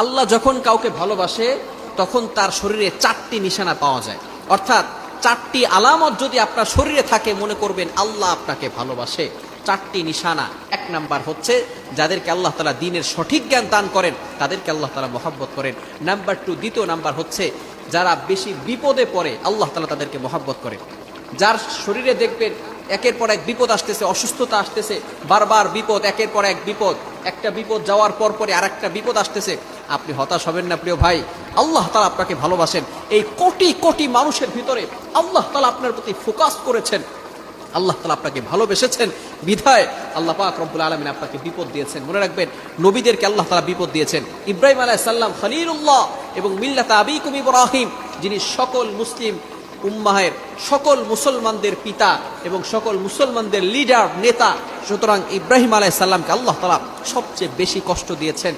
আল্লাহ যখন কাউকে ভালোবাসে তখন তার শরীরে 4টি নিশানা পাওয়া যায়, অর্থাৎ 4টি আলামত যদি আপনার শরীরে থাকে মনে করবেন আল্লাহ আপনাকে ভালোবাসে। 4টি নিশানা। 1 নাম্বার হচ্ছে যাদেরকে আল্লাহ তাআলা দ্বীনের সঠিক জ্ঞান দান করেন তাদেরকে আল্লাহ তাআলা মহব্বত করেন। নাম্বার 2, দ্বিতীয় নাম্বার হচ্ছে যারা বেশি বিপদে পড়ে আল্লাহ তাআলা তাদেরকে মহব্বত করেন। যার শরীরে দেখবেন একের পর এক বিপদ আসতেছে, অসুস্থতা আসতেছে, বারবার বিপদ, একের পর এক বিপদ, একটা বিপদ যাওয়ার পর পরে আর একটা বিপদ আসতেছে, আপনি হতাশ হবেন না প্রিয় ভাই। আল্লাহ তাআলা আপনাকে ভালোবাসেন। এই কোটি কোটি মানুষের ভিতরে আল্লাহ তাআলা আপনার প্রতি ফোকাস করেছেন, আল্লাহ তাআলা আপনাকে ভালোবেসেছেন বিধায় আল্লাহ পাক রব্বুল আলামিন আপনাকে বিপদ দিয়েছেন। মনে রাখবেন নবীদেরকে আল্লাহ তাআলা বিপদ দিয়েছেন। ইব্রাহিম আলাইহিস সালাম খলিলুল্লাহ এবং মিল্লাতা আবিকুম ইব্রাহিম, যিনি সকল মুসলিম উম্মাহের সকল মুসলমানদের পিতা এবং সকল মুসলমানদের লিডার নেতা, সুতরাং ইব্রাহিম আলাইহিস সালামকে আল্লাহ তাআলা সবচেয়ে বেশি কষ্ট দিয়েছেন।